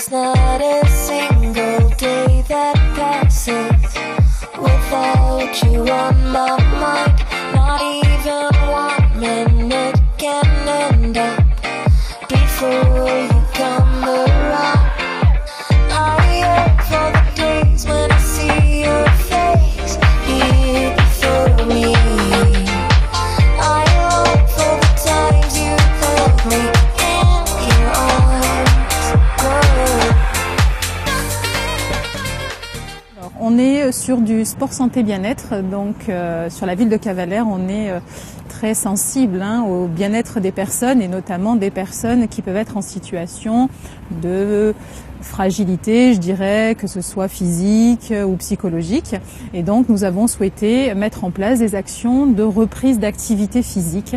There's not a single day that passes without you on my mind. Not even 1 minute can end up before you come around. I yearn for the days when I see your face here before me. I long for the times you held me in your arms. Alors, on est sur du sport santé bien-être, donc sur la ville de Cavalère, on est très sensible au bien-être des personnes et notamment des personnes qui peuvent être en situation de fragilité, je dirais, que ce soit physique ou psychologique. Et donc nous avons souhaité mettre en place des actions de reprise d'activité physique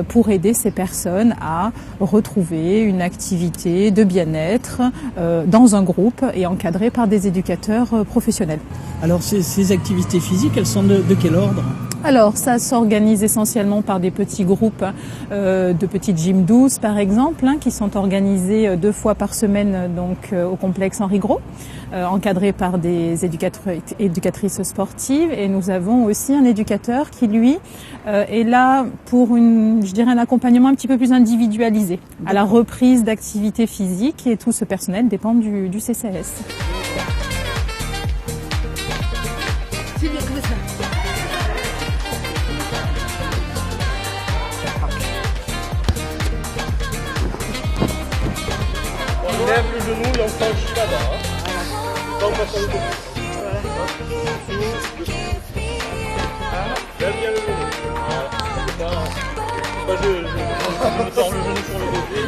pour aider ces personnes à retrouver une activité de bien-être dans un groupe et encadrée par des éducateurs professionnels. Alors ces activités physiques, elles sont de quel ordre ? Alors ça s'organise essentiellement par des petits groupes de petites gym douces par exemple, qui sont organisés 2 fois par semaine donc au complexe Henri Gros, encadrés par des éducatrices sportives, et nous avons aussi un éducateur qui lui est là pour un accompagnement un petit peu plus individualisé à la reprise d'activité physique, et tout ce personnel dépend du CCAS. C'est bien comme ça. On lève le genou, l'enfant juste là-bas. Là, on passe sur le côté. Lève bien le genou. Voilà. Je me tords le genou sur le côté.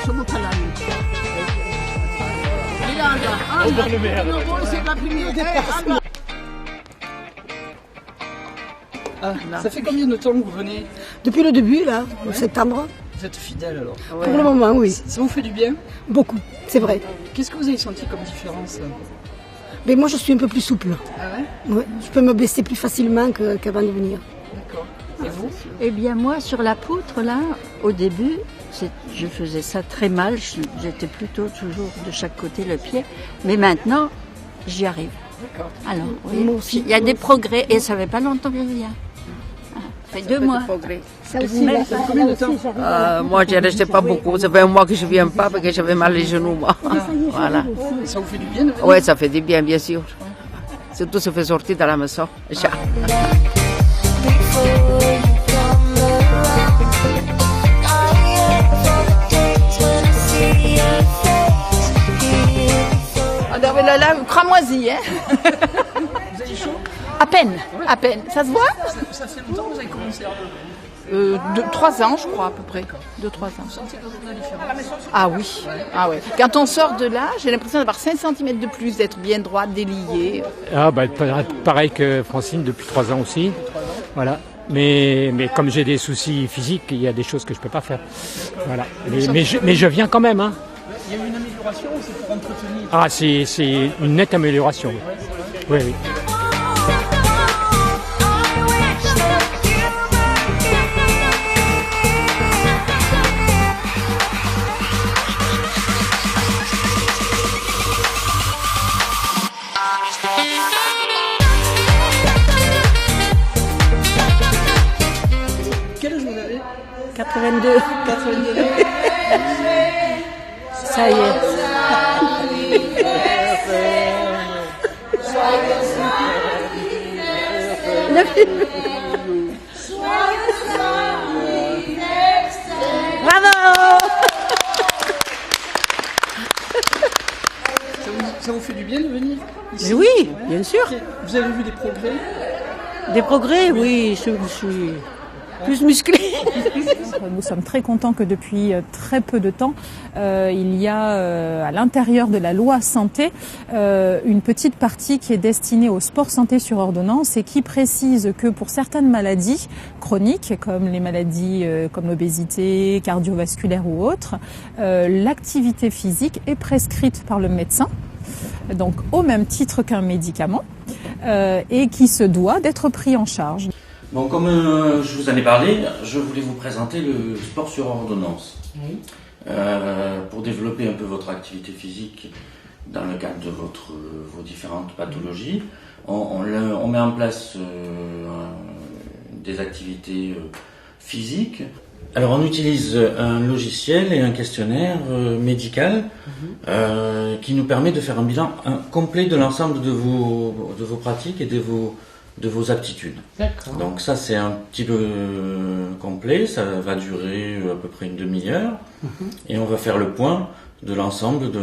Somos talados. Mira, anda, On perd le meilleur. c'est la première des personnes. Ça fait combien de temps que vous venez ? Depuis le début, là, en septembre. Vous êtes fidèle alors ? Pour le moment, oui. Ça vous fait du bien ? Beaucoup, c'est vrai. Qu'est-ce que vous avez senti comme différence ? Mais moi, je suis un peu plus souple. Ah ouais ? Ouais, je peux me baisser plus facilement qu'avant de venir. D'accord. Et vous ? Eh bien moi, sur la poutre, là, au début, je faisais ça très mal. J'étais plutôt toujours de chaque côté le pied. Mais maintenant, j'y arrive. D'accord. Alors, oui, il y a des progrès. Et ça fait pas longtemps que je viens. Ça fait 2 mois. Ça aussi, là, Ça fait combien de temps ? Moi, je restais pas beaucoup. Ça fait 1 mois que je viens pas parce que j'avais mal les genoux, moi. Voilà. Ça vous fait du bien de venir ? Ouais, ça fait du bien sûr. Surtout, ça fait sortir de la maison. Là, cramoisi, hein. Vous avez chaud ? À peine. Ça se voit ? Ça fait longtemps que vous avez commencé à 3 ans, je crois, à peu près. 2-3 ans. Vous sentez la différence ? Ah oui. Ah ouais. Quand on sort de là, j'ai l'impression d'avoir 5 cm de plus, d'être bien droit, délié. Ah bah pareil que Francine depuis 3 ans aussi. Voilà. Mais comme j'ai des soucis physiques, il y a des choses que je peux pas faire. Voilà. Mais je viens quand même, hein. Il y a eu une amélioration ou c'est pour entretenir ? Ah, c'est une nette amélioration. Oui, oui. Quel âge vous avez ? 82. 82. Ça y est. Ça vous fait du bien de venir ici ? Mais oui, bien sûr. Vous avez vu des progrès ? Des progrès, oui. plus musclé. Nous sommes très contents que depuis très peu de temps, il y a à l'intérieur de la loi santé une petite partie qui est destinée au sport santé sur ordonnance et qui précise que pour certaines maladies chroniques, comme les maladies comme l'obésité, cardiovasculaire ou autres, l'activité physique est prescrite par le médecin, donc au même titre qu'un médicament, et qui se doit d'être pris en charge. Bon, comme je vous en ai parlé, je voulais vous présenter le sport sur ordonnance. Oui. Pour développer un peu votre activité physique dans le cadre de vos différentes pathologies, on met en place des activités physiques. Alors on utilise un logiciel et un questionnaire médical qui nous permet de faire un bilan complet de l'ensemble de vos pratiques et de vos aptitudes. D'accord. Donc ça c'est un petit peu complet, ça va durer à peu près une demi-heure et on va faire le point de l'ensemble de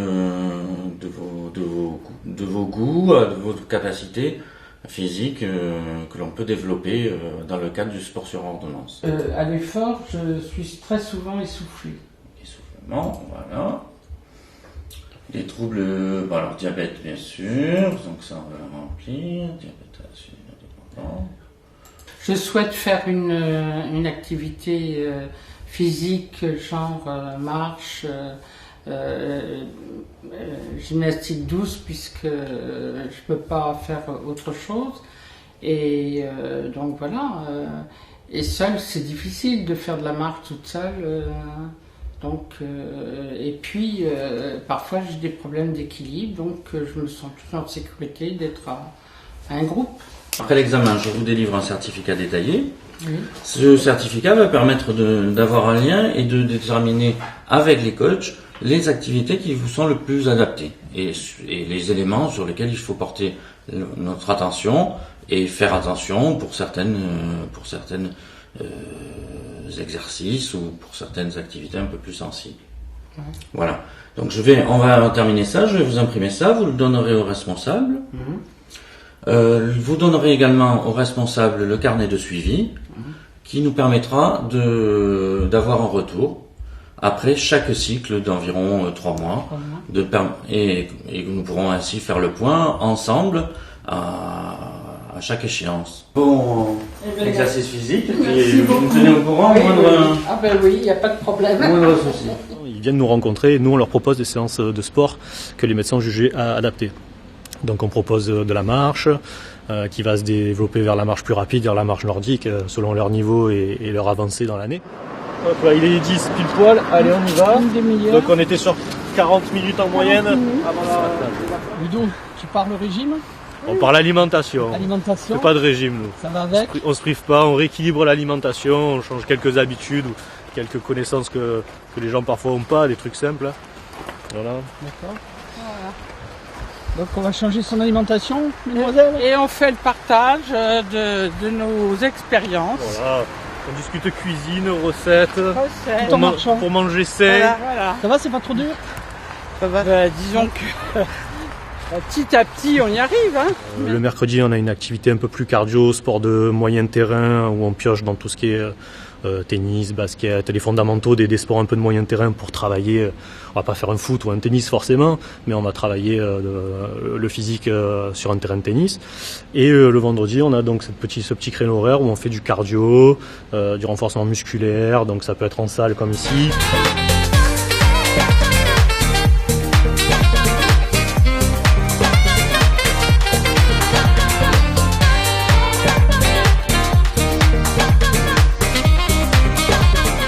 vos goûts, de vos capacités physiques que l'on peut développer dans le cadre du sport sur ordonnance. À l'effort, je suis très souvent essoufflé. Essoufflement, voilà. Les troubles, alors diabète bien sûr, donc ça on va le remplir, diabète à suivre. Je souhaite faire une activité physique, genre marche, gymnastique douce, puisque je peux pas faire autre chose. Et donc voilà. Et seul, c'est difficile de faire de la marche toute seule. Et puis, parfois, j'ai des problèmes d'équilibre, donc je me sens toujours en sécurité d'être à un groupe. Après l'examen, je vous délivre un certificat détaillé. Oui. Ce certificat va permettre d'avoir un lien et de déterminer avec les coachs les activités qui vous sont le plus adaptées et les éléments sur lesquels il faut porter notre attention et faire attention pour certaines exercices ou pour certaines activités un peu plus sensibles. Oui. Voilà. Donc on va terminer ça. Je vais vous imprimer ça. Vous le donnerez au responsable. Vous donnerez également au responsable le carnet de suivi qui nous permettra d'avoir un retour après chaque cycle d'environ 3 mois et nous pourrons ainsi faire le point ensemble à chaque échéance. Bon exercice physique et vous nous tenez au courant Ah ben oui, il n'y a pas de problème. Moindre souci. Ils viennent nous rencontrer et nous on leur propose des séances de sport que les médecins ont jugées adaptées. Donc on propose de la marche qui va se développer vers la marche plus rapide, vers la marche nordique selon leur niveau et leur avancée dans l'année. Hop là, il est 10 pile poil, allez on y va. Donc on était sur 40 minutes en moyenne. Ludo, tu parles régime ? On parle alimentation. Alimentation. C'est pas de régime nous. Ça va avec ? On se prive pas, on rééquilibre l'alimentation, on change quelques habitudes ou quelques connaissances que les gens parfois n'ont pas, des trucs simples. Voilà. D'accord. Voilà. Donc on va changer son alimentation, mesdemoiselles. Et on fait le partage de nos expériences. Voilà. On discute cuisine, recettes, pour manger sain. Voilà. Ça va, c'est pas trop dur ? Ça va. Disons que petit à petit on y arrive. Hein. Le mercredi on a une activité un peu plus cardio, sport de moyen terrain, où on pioche dans tout ce qui est tennis, basket, les fondamentaux des sports un peu de moyen terrain pour travailler. On va pas faire un foot ou un tennis forcément, mais on va travailler le physique sur un terrain de tennis. Et le vendredi, on a donc ce petit créneau horaire où on fait du cardio, du renforcement musculaire, donc ça peut être en salle comme ici.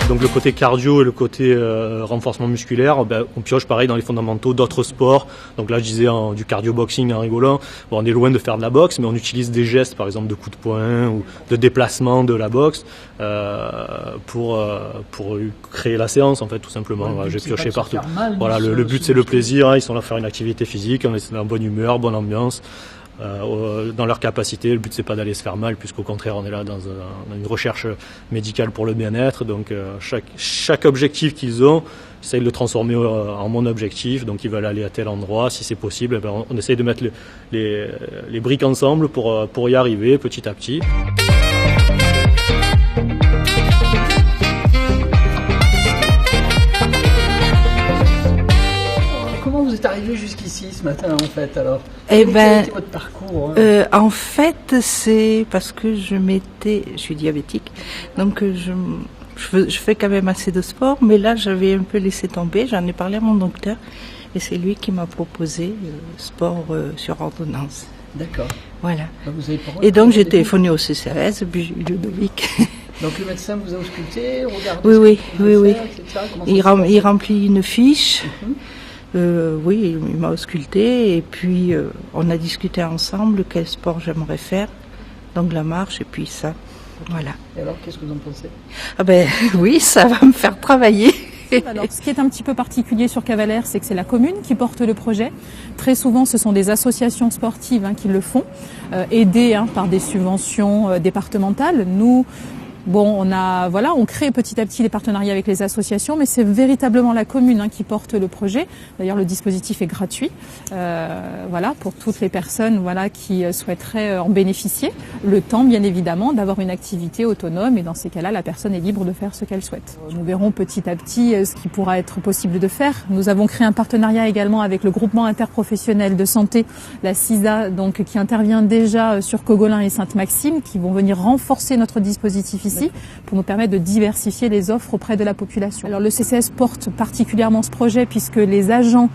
Donc le côté cardio et le côté renforcement musculaire, on pioche pareil dans les fondamentaux d'autres sports. Donc là je disais du cardio boxing en rigolant. Bon, on est loin de faire de la boxe, mais on utilise des gestes par exemple de coups de poing ou de déplacement de la boxe pour créer la séance en fait tout simplement. Voilà, j'ai pioché partout. Voilà, le but c'est le plaisir, hein, ils sont là pour faire une activité physique, on est dans bonne humeur, bonne ambiance. Dans leur capacité, le but c'est pas d'aller se faire mal, puisqu'au contraire on est là dans une recherche médicale pour le bien-être. Donc chaque objectif qu'ils ont, j'essaye de le transformer en mon objectif. Donc ils veulent aller à tel endroit, si c'est possible, on essaye de mettre les briques ensemble pour y arriver petit à petit. êtes arrivé jusqu'ici ce matin en fait alors? Quel a été votre parcours? En fait, c'est parce que je suis diabétique, donc je fais quand même assez de sport, mais là j'avais un peu laissé tomber, j'en ai parlé à mon docteur et c'est lui qui m'a proposé sport sur ordonnance. D'accord. Voilà. Vous avez et donc j'ai téléphoné au CCAS, puis Ludovic. Donc le médecin vous a ausculté, regardé oui. Faire, il remplit une fiche. Oui, il m'a ausculté et puis on a discuté ensemble quel sport j'aimerais faire. Donc la marche et puis ça. Voilà. Et alors, qu'est-ce que vous en pensez? Ah ben oui, ça va me faire travailler. Alors, ce qui est un petit peu particulier sur Cavalère, c'est que c'est la commune qui porte le projet. Très souvent, ce sont des associations sportives qui le font, aidées par des subventions départementales. Nous, on crée petit à petit les partenariats avec les associations, mais c'est véritablement la commune qui porte le projet. D'ailleurs, le dispositif est gratuit, pour toutes les personnes, qui souhaiteraient en bénéficier. Le temps, bien évidemment, d'avoir une activité autonome, et dans ces cas-là, la personne est libre de faire ce qu'elle souhaite. Nous verrons petit à petit ce qui pourra être possible de faire. Nous avons créé un partenariat également avec le groupement interprofessionnel de santé, la CISA, qui intervient déjà sur Cogolin et Sainte-Maxime, qui vont venir renforcer notre dispositif ici pour nous permettre de diversifier les offres auprès de la population. Alors le CCS porte particulièrement ce projet puisque les agents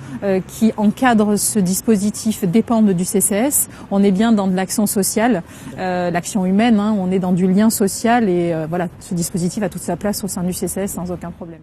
qui encadrent ce dispositif dépendent du CCS. On est bien dans de l'action sociale, l'action humaine, on est dans du lien social et ce dispositif a toute sa place au sein du CCS sans aucun problème.